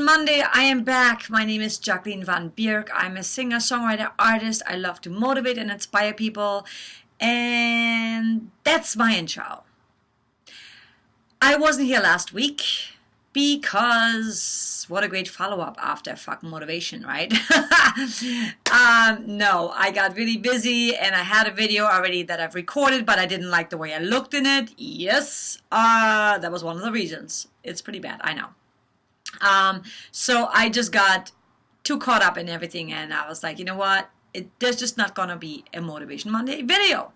Monday, I am back. My name is Jacqueline van Bierk. I'm a singer, songwriter, artist. I love to motivate and inspire people. And that's my intro. I wasn't here last week because what a great follow-up after fuck motivation, right? No, I got really busy and I had a video already that I've recorded, but I didn't like the way I looked in it. Yes, that was one of the reasons. It's pretty bad, I know. So I just got too caught up in everything, and I was like, you know what? There's just not gonna be a Motivation Monday video.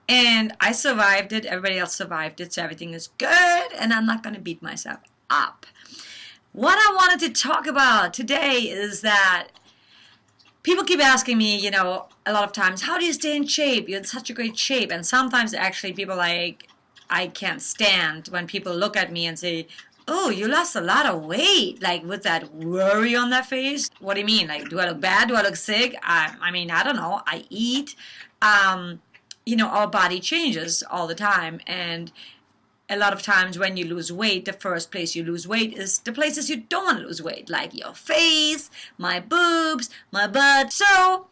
And I survived it, everybody else survived it, so everything is good, and I'm not gonna beat myself up. What I wanted to talk about today is that people keep asking me, you know, a lot of times, how do you stay in shape? You're in such a great shape. And sometimes actually people like, I can't stand when people look at me and say, oh, you lost a lot of weight, like with that worry on their face. What do you mean? Like, do I look bad? Do I look sick? I mean, I don't know. I eat. You know, our body changes all the time. And a lot of times when you lose weight, the first place you lose weight is the places you don't want to lose weight, like your face, my boobs, my butt. So,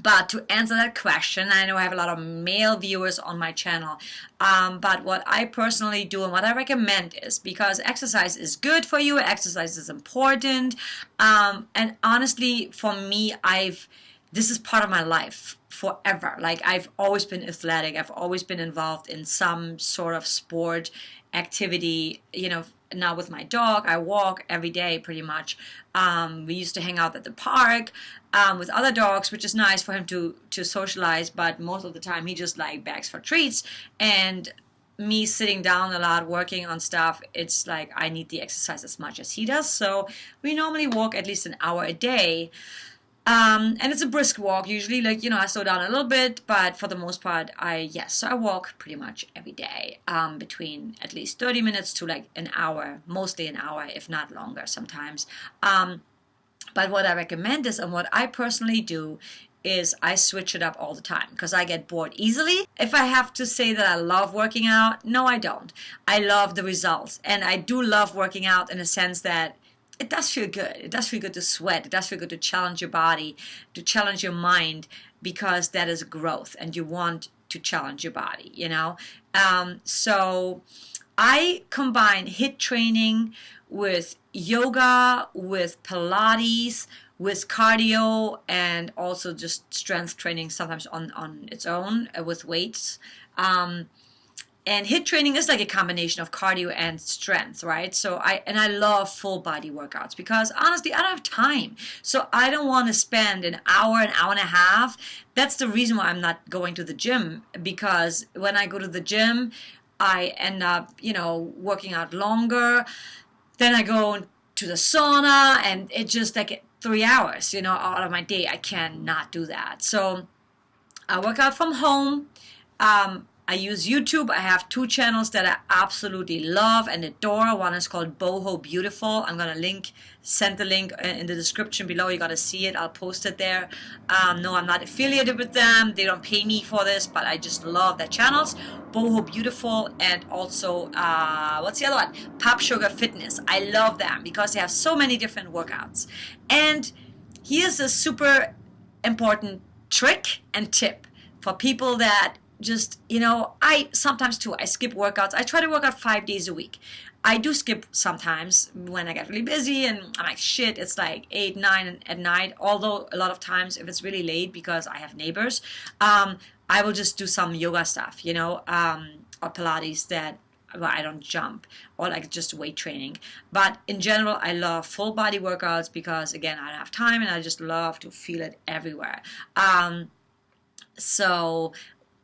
but to answer that question, I know I have a lot of male viewers on my channel, but what I personally do and what I recommend is, because exercise is good for you, exercise is important, and honestly, for me, this is part of my life forever. Like, I've always been athletic, I've always been involved in some sort of sport activity, you know. Now with my dog, I walk every day pretty much. We used to hang out at the park with other dogs, which is nice for him to socialize, but most of the time he just like begs for treats. And me sitting down a lot working on stuff, it's like I need the exercise as much as he does. So we normally walk at least an hour a day. And it's a brisk walk usually, like, you know, I slow down a little bit, but for the most part, so I walk pretty much every day, between at least 30 minutes to like an hour, mostly an hour, if not longer sometimes. But what I recommend is, and what I personally do, is I switch it up all the time because I get bored easily. If I have to say that I love working out, no, I don't. I love the results, and I do love working out in a sense that it does feel good. It does feel good to sweat. It does feel good to challenge your body, to challenge your mind, because that is growth and you want to challenge your body, you know? So I combine HIIT training with yoga, with Pilates, with cardio, and also just strength training sometimes on its own with weights. And HIIT training is like a combination of cardio and strength, right? So I love full body workouts because honestly, I don't have time. So I don't want to spend an hour and a half. That's the reason why I'm not going to the gym, because when I go to the gym, I end up, you know, working out longer. Then I go to the sauna, and it just like 3 hours, you know, out of my day. I cannot do that. So I work out from home. I use YouTube. I have 2 channels that I absolutely love and adore. One is called Boho Beautiful. I'm going to send the link in the description below. You got to see it. I'll post it there. No, I'm not affiliated with them. They don't pay me for this, but I just love their channels. Boho Beautiful, and also, what's the other one? Popsugar Fitness. I love them because they have so many different workouts. And here's a super important trick and tip for people that just, you know, I sometimes too, I skip workouts. I try to work out 5 days a week. I do skip sometimes when I get really busy and I'm like, shit, it's like 8, 9 at night. Although a lot of times if it's really late because I have neighbors, I will just do some yoga stuff, you know, or Pilates that where I don't jump, or like just weight training. But in general, I love full body workouts because again, I don't have time and I just love to feel it everywhere. So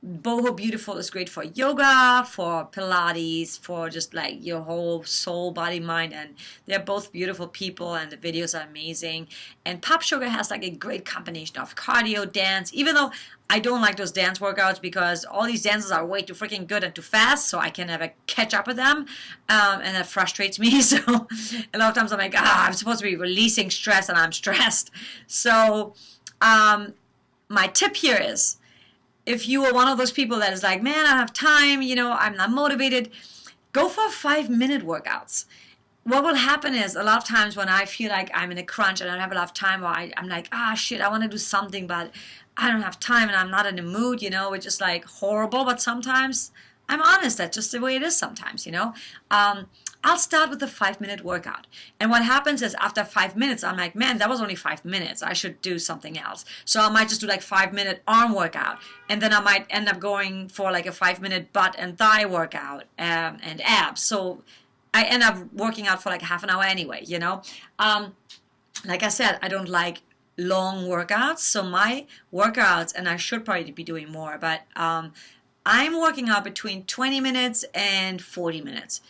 Boho Beautiful is great for yoga, for Pilates, for just like your whole soul, body, mind, and they're both beautiful people and the videos are amazing. And Popsugar has like a great combination of cardio, dance, even though I don't like those dance workouts because all these dances are way too freaking good and too fast, so I can never catch up with them, and that frustrates me. So a lot of times I'm like, I'm supposed to be releasing stress and I'm stressed. So my tip here is, if you are one of those people that is like, man, I don't have time, you know, I'm not motivated, go for 5-minute workouts. what will happen is a lot of times when I feel like I'm in a crunch and I don't have a lot of time, or I'm like, shit, I want to do something, but I don't have time and I'm not in the mood, which is like horrible. But sometimes I'm honest, that's just the way it is sometimes, I'll start with a 5-minute workout. And what happens is after 5 minutes, I'm like, man, that was only 5 minutes. I should do something else. So I might just do like 5-minute arm workout. And then I might end up going for like a 5-minute butt and thigh workout and abs. So I end up working out for like half an hour anyway, Like I said, I don't like long workouts. So my workouts, and I should probably be doing more, but I'm working out between 20 minutes and 40 minutes.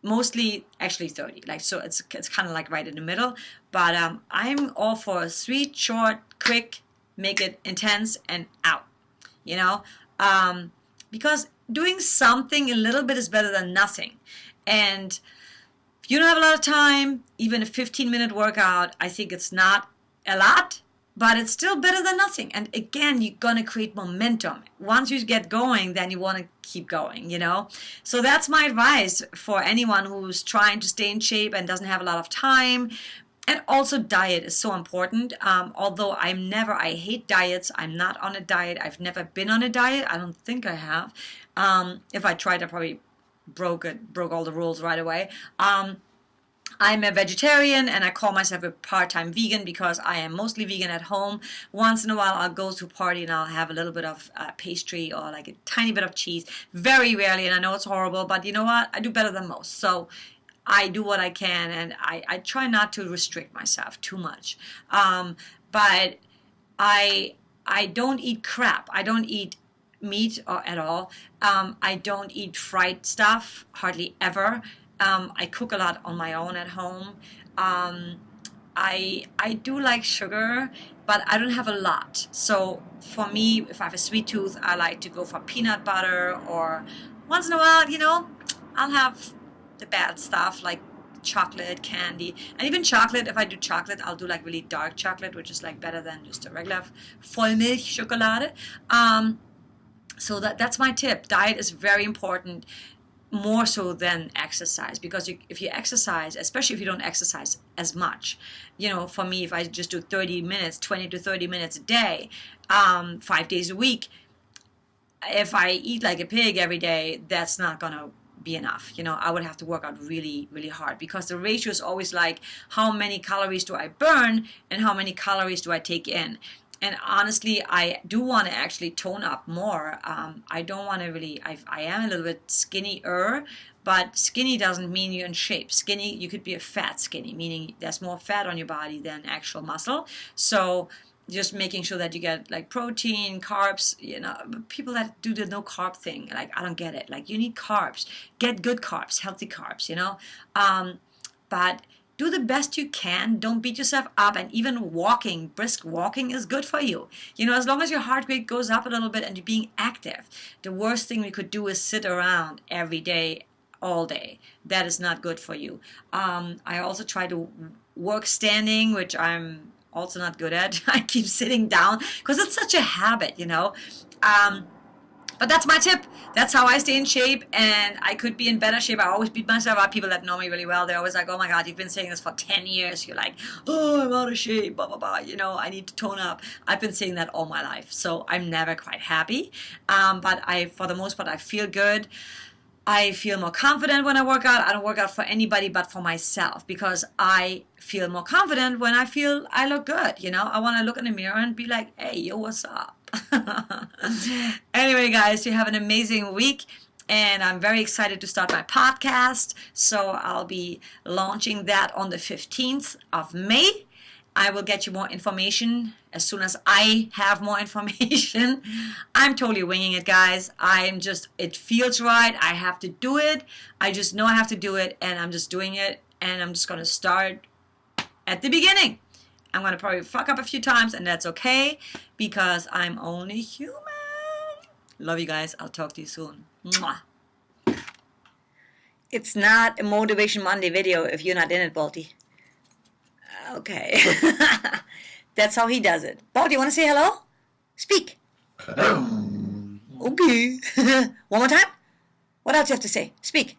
Mostly actually 30, so it's kind of like right in the middle, but I'm all for sweet, short, quick, make it intense and out, because doing something a little bit is better than nothing. And if you don't have a lot of time, even a 15-minute workout, I think it's not a lot, but it's still better than nothing. And again, you're going to create momentum. Once you get going, then you want to keep going, So that's my advice for anyone who's trying to stay in shape and doesn't have a lot of time. And also diet is so important. Although I hate diets. I'm not on a diet. I've never been on a diet. I don't think I have. If I tried, I probably broke all the rules right away. I'm a vegetarian and I call myself a part-time vegan because I am mostly vegan at home. Once in a while I'll go to a party and I'll have a little bit of pastry or like a tiny bit of cheese. Very rarely, and I know it's horrible, but you know what? I do better than most. So I do what I can, and I try not to restrict myself too much. But I don't eat crap. I don't eat meat at all. I don't eat fried stuff, hardly ever. I cook a lot on my own at home. I do like sugar, but I don't have a lot. So for me, if I have a sweet tooth, I like to go for peanut butter, or once in a while, I'll have the bad stuff like chocolate, candy, and even chocolate. If I do chocolate, I'll do like really dark chocolate, which is like better than just a regular Vollmilch Schokolade. So that's my tip. Diet is very important, more so than exercise, because if you exercise, especially if you don't exercise as much, for me, if I just do 30 minutes, 20 to 30 minutes a day, 5 days a week, if I eat like a pig every day, that's not gonna be enough. I would have to work out really, really hard, because the ratio is always like how many calories do I burn and how many calories do I take in. And honestly, I do want to actually tone up more. I don't want to really, I am a little bit skinnier, but skinny doesn't mean you're in shape. Skinny, you could be a fat skinny, meaning there's more fat on your body than actual muscle. So just making sure that you get like protein, carbs, people that do the no carb thing, like I don't get it. Like you need carbs, get good carbs, healthy carbs, but do the best you can. Don't beat yourself up. And even walking, brisk walking is good for you. As long as your heart rate goes up a little bit and you're being active. The worst thing we could do is sit around every day, all day. That is not good for you. I also try to work standing, which I'm also not good at. I keep sitting down because it's such a habit, But that's my tip. That's how I stay in shape, and I could be in better shape. I always beat myself up. People that know me really well, they're always like, oh my God, you've been saying this for 10 years. You're like, oh, I'm out of shape, blah, blah, blah. I need to tone up. I've been saying that all my life, so I'm never quite happy. But for the most part, I feel good. I feel more confident when I work out. I don't work out for anybody but for myself, because I feel more confident when I feel I look good. I want to look in the mirror and be like, hey, yo, what's up? Anyway, guys, you have an amazing week, and I'm very excited to start my podcast. So I'll be launching that on the 15th of May. I will get you more information as soon as I have more information. I'm totally winging it, guys. It feels right. I have to do it. I just know I have to do it, and I'm just doing it, and I'm just going to start at the beginning. I'm going to probably fuck up a few times, and that's okay, because I'm only human. Love you guys. I'll talk to you soon. Mwah. It's not a Motivation Monday video if you're not in it, Balti. Okay. That's how he does it. Balti, you want to say hello? Speak. Okay. One more time? What else do you have to say? Speak.